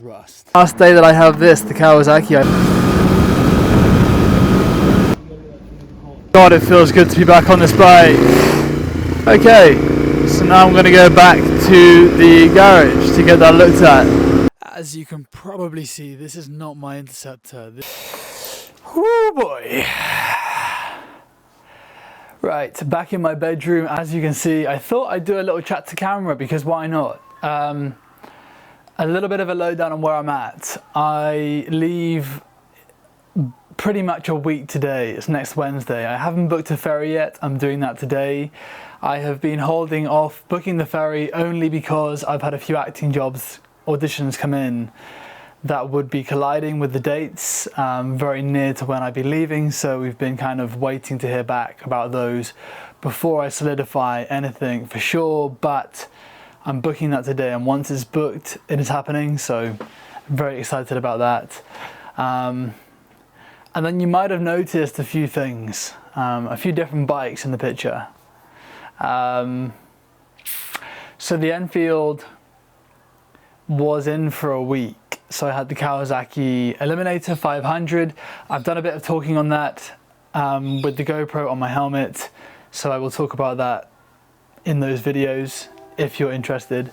Rust. Last day that I have this, the Kawasaki. God, it feels good to be back on this bike. Okay, so now I'm going to go back to the garage to get that looked at. As you can probably see, this is not my Interceptor. Oh boy. Right, back in my bedroom. As you can see, I thought I'd do a little chat to camera because why not? A little bit of a lowdown on where I'm at. I leave pretty much a week today. It's next Wednesday. I haven't booked a ferry yet. I'm doing that today. I have been holding off booking the ferry only because I've had a few acting jobs, auditions come in that would be colliding with the dates very near to when I'd be leaving. So we've been kind of waiting to hear back about those before I solidify anything for sure. But I'm booking that today, and once it's booked, it is happening, so I'm very excited about that. And then you might have noticed a few things, a few different bikes in the picture. So the Enfield was in for a week. So I had the Kawasaki Eliminator 500. I've done a bit of talking on that with the GoPro on my helmet, so I will talk about that in those videos if you're interested.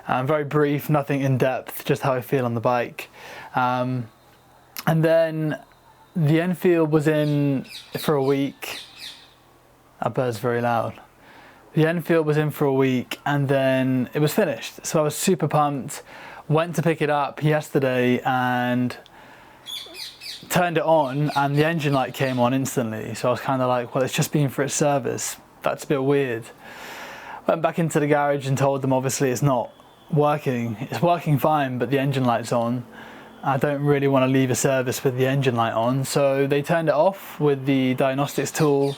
Very brief, nothing in depth, just how I feel on the bike. And then the Enfield was in for a week. That bird's very loud. The Enfield was in for a week and then it was finished. So I was super pumped, went to pick it up yesterday and turned it on and the engine light came on instantly. So I was kind of like, well, it's just been for its service. That's a bit weird. Went back into the garage and told them obviously it's not working. It's working fine, but the engine light's on. I don't really want to leave a service with the engine light on. So they turned it off with the diagnostics tool.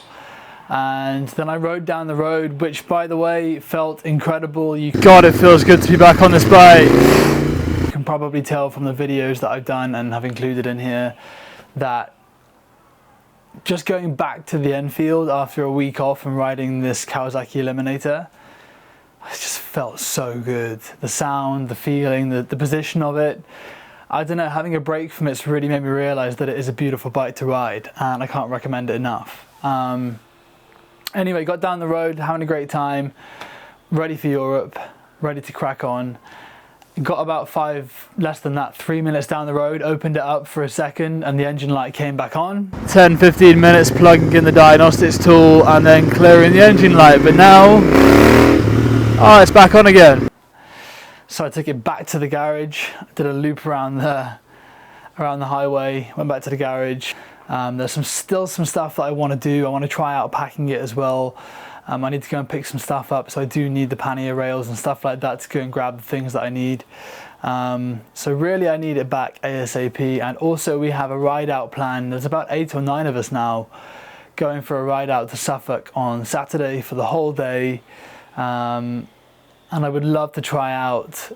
And then I rode down the road, which by the way, felt incredible. God, it feels good to be back on this bike. You can probably tell from the videos that I've done and have included in here that just going back to the Enfield after a week off and riding this Kawasaki Eliminator, it just felt so good. The sound, the feeling, the position of it. I don't know, having a break from it's really made me realise that it is a beautiful bike to ride and I can't recommend it enough. Anyway, got down the road, having a great time, ready for Europe, ready to crack on. Got about less than that, 3 minutes down the road, opened it up for a second and the engine light came back on. 10-15 minutes plugging in the diagnostics tool and then clearing the engine light, but now, oh, it's back on again. So I took it back to the garage, did a loop around the highway, went back to the garage. There's still some stuff that I want to do. I want to try out packing it as well. I need to go and pick some stuff up, so I do need the pannier rails and stuff like that to go and grab the things that I need. So really I need it back ASAP, and also we have a ride out plan. There's about 8 or 9 of us now going for a ride out to Suffolk on Saturday for the whole day. And I would love to try out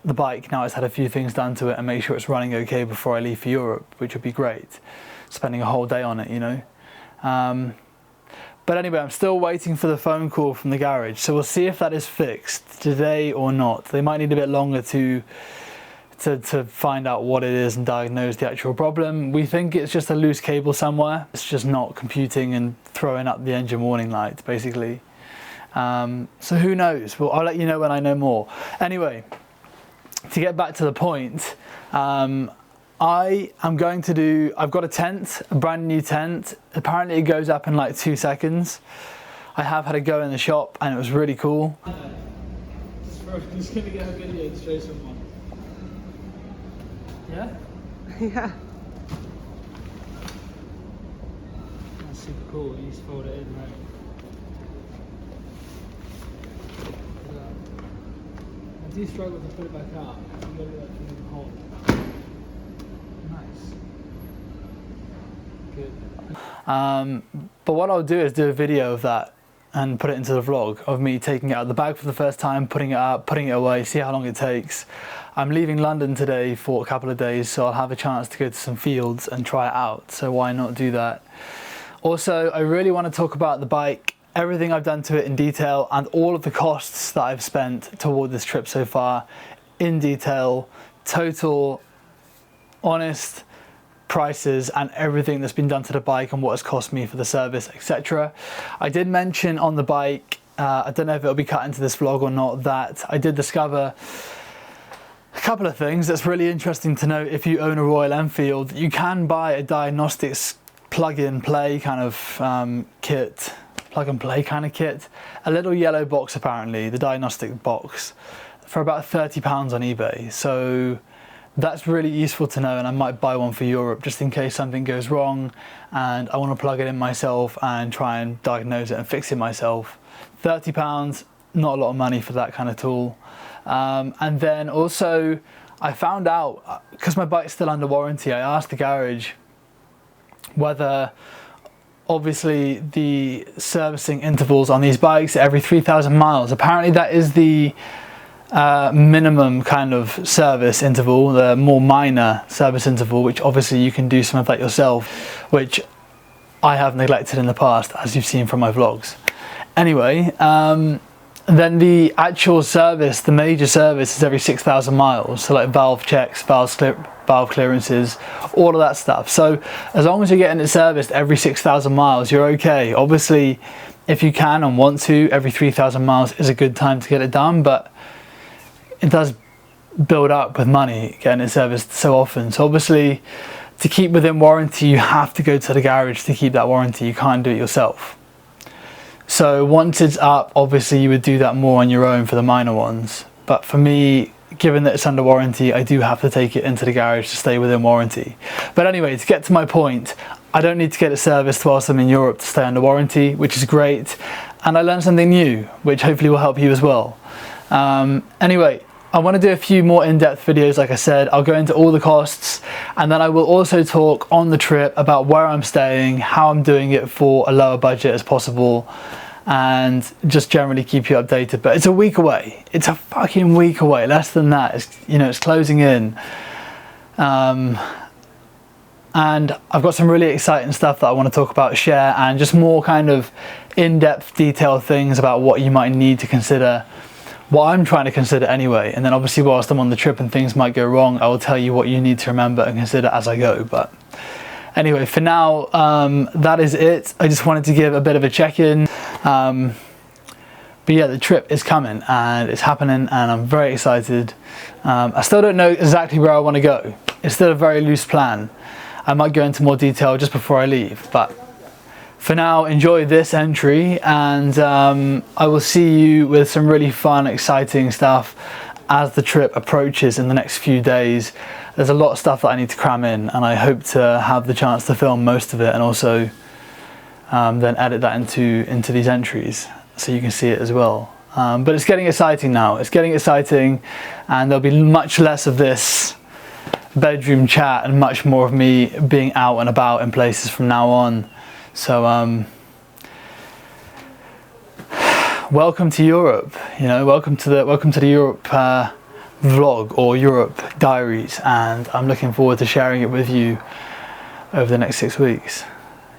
the bike now it's had a few things done to it and make sure it's running okay before I leave for Europe, which would be great. Spending a whole day on it, you know. But anyway, I'm still waiting for the phone call from the garage, so we'll see if that is fixed today or not. They might need a bit longer to find out what it is and diagnose the actual problem. We think it's just a loose cable somewhere. It's just not computing and throwing up the engine warning light, basically. So who knows? Well, I'll let you know when I know more. Anyway, to get back to the point, I've got a tent, a brand new tent. Apparently it goes up in like 2 seconds. I have had a go in the shop and it was really cool. I'm just gonna get a video to show someone. Yeah? Yeah. That's super cool. You just fold it in, right? I do struggle to put it back up. I'm gonna let it hold. Nice. Good. But what I'll do is do a video of that and put it into the vlog of me taking it out of the bag for the first time, putting it up, putting it away, see how long it takes. I'm leaving London today for a couple of days, so I'll have a chance to go to some fields and try it out, so why not do that. Also, I really want to talk about the bike, everything I've done to it in detail, and all of the costs that I've spent toward this trip so far in detail total honest prices and everything that's been done to the bike and what it's cost me for the service, etc. I did mention on the bike, I don't know if it'll be cut into this vlog or not, that I did discover a couple of things that's really interesting to know. If you own a Royal Enfield, you can buy a diagnostics plug-and-play kind of kit, plug-and-play kind of kit, a little yellow box apparently, the diagnostic box, for about £30 on eBay. So that's really useful to know, and I might buy one for Europe just in case something goes wrong and I want to plug it in myself and try and diagnose it and fix it myself. £30, not a lot of money for that kind of tool. And then also I found out, because my bike's still under warranty, I asked the garage whether obviously the servicing intervals on these bikes every 3,000 miles, apparently that is the minimum kind of service interval, the more minor service interval, which obviously you can do some of that yourself, which I have neglected in the past, as you've seen from my vlogs. Anyway, then the actual service, the major service, is every 6,000 miles, so like valve checks, valve clearances, all of that stuff. So as long as you're getting it serviced every 6,000 miles, you're okay. Obviously, if you can and want to, every 3,000 miles is a good time to get it done, but it does build up with money getting it serviced so often. So obviously, to keep within warranty, you have to go to the garage to keep that warranty. You can't do it yourself. So once it's up, obviously you would do that more on your own for the minor ones. But for me, given that it's under warranty, I do have to take it into the garage to stay within warranty. But anyway, to get to my point, I don't need to get it serviced whilst I'm in Europe to stay under warranty, which is great. And I learned something new, which hopefully will help you as well. Anyway, I want to do a few more in-depth videos. Like I said, I'll go into all the costs, and then I will also talk on the trip about where I'm staying, how I'm doing it for a lower budget as possible, and just generally keep you updated. But it's a week away. It's a fucking week away, less than that. It's, you know, it's closing in. And I've got some really exciting stuff that I want to talk about, share, and just more kind of in-depth detailed things about what you might need to consider, what I'm trying to consider anyway. And then obviously whilst I'm on the trip and things might go wrong, I will tell you what you need to remember and consider as I go. But anyway, for now, that is it. I just wanted to give a bit of a check-in. But yeah, the trip is coming and it's happening, and I'm very excited. I still don't know exactly where I want to go. It's still a very loose plan. I might go into more detail just before I leave, but for now, enjoy this entry, and I will see you with some really fun, exciting stuff as the trip approaches in the next few days. There's a lot of stuff that I need to cram in, and I hope to have the chance to film most of it, and also then edit that into these entries so you can see it as well. But it's getting exciting now. It's getting exciting, and there'll be much less of this bedroom chat and much more of me being out and about in places from now on. So welcome to Europe, you know, welcome to the Europe vlog or Europe diaries, and I'm looking forward to sharing it with you over the next 6 weeks.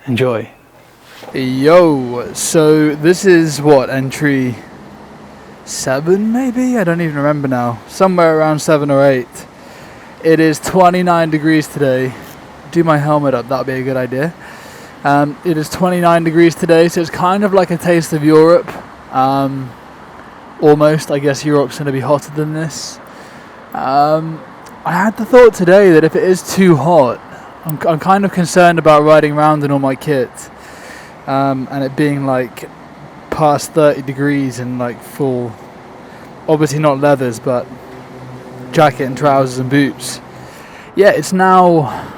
Enjoy. Yo, so this is what, entry 7 maybe? I don't even remember now. Somewhere around 7 or 8. It is 29 degrees today. Do my helmet up, that would be a good idea. It is 29 degrees today, so it's kind of like a taste of Europe. Almost, I guess Europe's going to be hotter than this. I had the thought today that if it is too hot, I'm kind of concerned about riding around in all my kit. And it being like past 30 degrees and like full, obviously not leathers, but jacket and trousers and boots. Yeah, it's now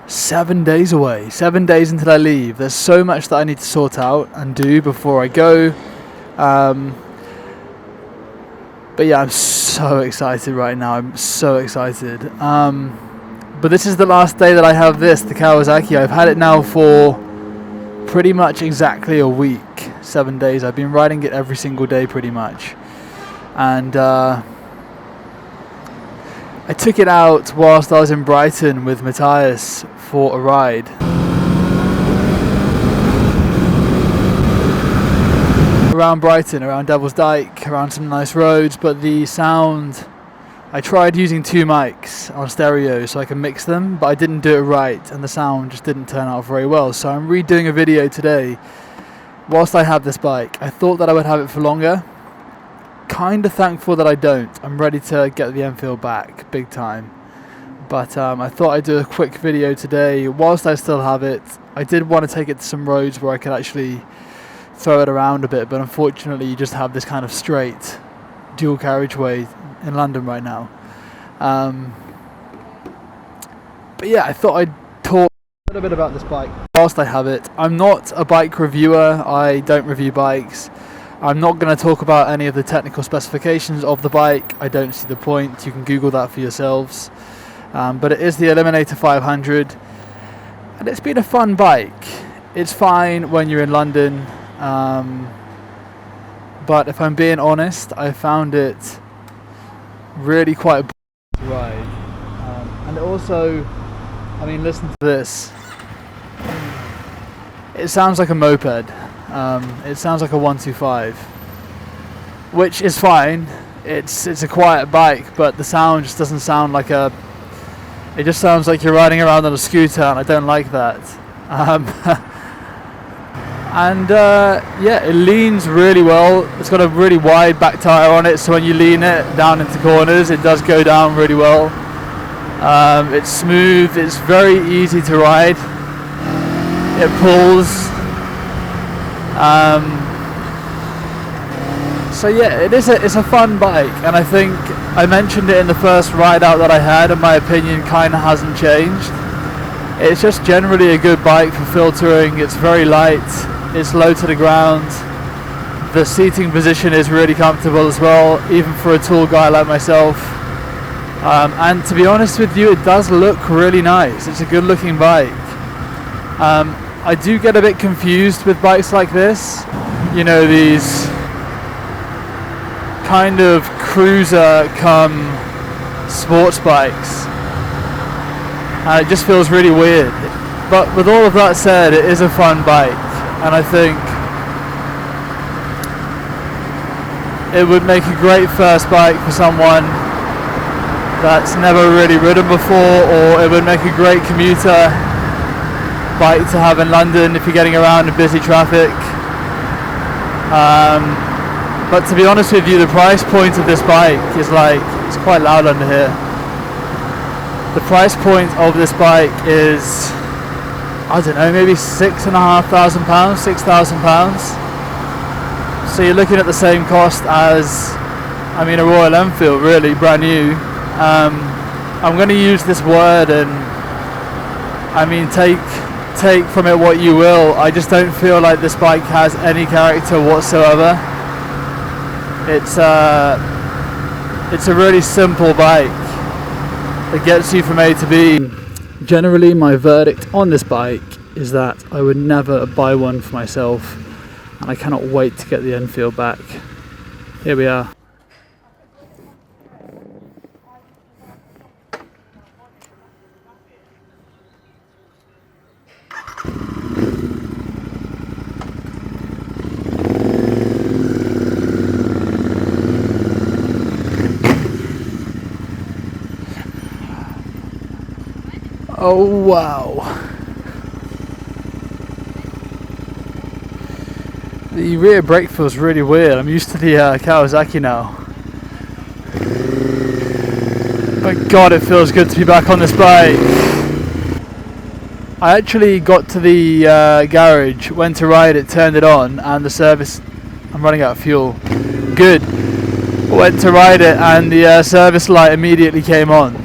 7 days away, 7 days until I leave. There's so much that I need to sort out and do before I go. But yeah, I'm so excited right now. I'm so excited. But this is the last day that I have the Kawasaki. I've had it now for pretty much exactly a week, 7 days. I've been riding it every single day pretty much. And I took it out whilst I was in Brighton with Matthias for a ride. Around Brighton, around Devil's Dyke, around some nice roads, but the sound I tried using 2 mics on stereo so I can mix them, but I didn't do it right and the sound just didn't turn out very well. So I'm redoing a video today whilst I have this bike. I thought that I would have it for longer. Kind of thankful that I don't. I'm ready to get the Enfield back big time. But I thought I'd do a quick video today whilst I still have it. I did want to take it to some roads where I could actually throw it around a bit, but unfortunately you just have this kind of straight dual carriageway in London right now. But yeah, I thought I'd talk a little bit about this bike whilst I have it. I'm not a bike reviewer. I don't review bikes. I'm not going to talk about any of the technical specifications of the bike. I don't see the point. You can Google that for yourselves. But it is the Eliminator 500 and it's been a fun bike. It's fine when you're in London, but if I'm being honest, I found it really quite a to ride. And also, I mean, listen to this. It sounds like a moped. It sounds like a 125, which is fine. It's a quiet bike, but the sound just doesn't sound like a. It just sounds like you're riding around on a scooter, and I don't like that. Yeah, it leans really well. It's got a really wide back tire on it, so when you lean it down into corners, it does go down really well. It's smooth. It's very easy to ride. It pulls. So yeah, it's a fun bike, and I think I mentioned it in the first ride out that I had, and my opinion kind of hasn't changed. It's just generally a good bike for filtering. It's very light, it's low to the ground, the seating position is really comfortable as well, even for a tall guy like myself. And to be honest with you, it does look really nice. It's a good looking bike. I do get a bit confused with bikes like this, you know, these kind of cruiser come sports bikes. It just feels really weird. But with all of that said, it is a fun bike, and I think it would make a great first bike for someone that's never really ridden before, or it would make a great commuter bike to have in London if you're getting around in busy traffic. But to be honest with you, the price point of this bike is it's quite loud under here. The price point of this bike is, I don't know, maybe £6,500, £6,000. So you're looking at the same cost as, I mean, a Royal Enfield, really, brand new. I'm going to use this word, and I mean, take from it what you will. I just don't feel like this bike has any character whatsoever. It's a really simple bike that gets you from A to B. Generally, my verdict on this bike is that I would never buy one for myself, and I cannot wait to get the Enfield back. Here we are. Oh wow. The rear brake feels really weird. I'm used to the Kawasaki now. But God, it feels good to be back on this bike. I actually got to the garage, went to ride it, turned it on, and the service... I'm running out of fuel. Good. Went to ride it, and the service light immediately came on.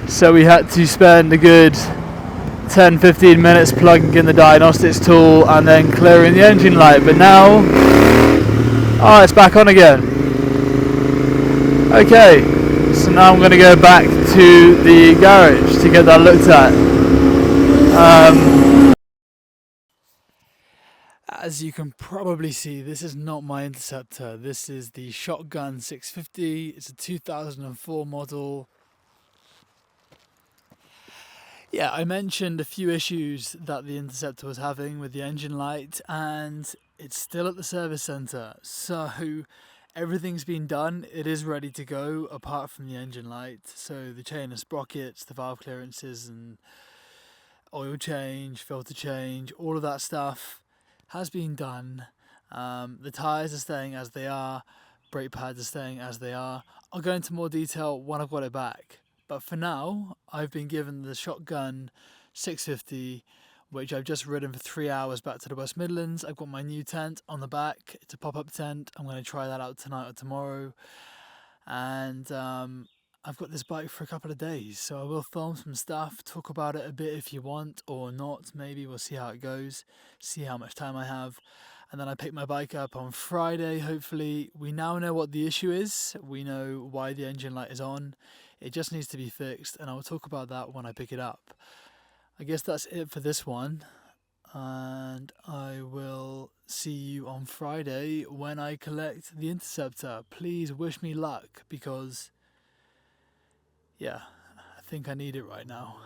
So we had to spend a good 10-15 minutes plugging in the diagnostics tool and then clearing the engine light. But now, oh, it's back on again. Okay, so now I'm going to go back to the garage to get that looked at. As you can probably see, this is not my Interceptor. This is the Shotgun 650. It's a 2004 model. Yeah, I mentioned a few issues that the Interceptor was having with the engine light, and it's still at the service centre. So everything's been done. It is ready to go apart from the engine light. So the chain of sprockets, the valve clearances and oil change, filter change, all of that stuff has been done. The tyres are staying as they are, brake pads are staying as they are. I'll go into more detail when I've got it back. But for now, I've been given the Shotgun 650, which I've just ridden for 3 hours back to the West Midlands. I've got my new tent on the back. It's a pop-up tent. I'm going to try that out tonight or tomorrow. And I've got this bike for a couple of days, so I will film some stuff, talk about it a bit if you want, or not. Maybe we'll see how it goes, see how much time I have. And then I pick my bike up on Friday, hopefully. We now know what the issue is. We know why the engine light is on. It just needs to be fixed, and I will talk about that when I pick it up. I guess that's it for this one, and I will see you on Friday when I collect the Interceptor. Please wish me luck, because yeah, I think I need it right now.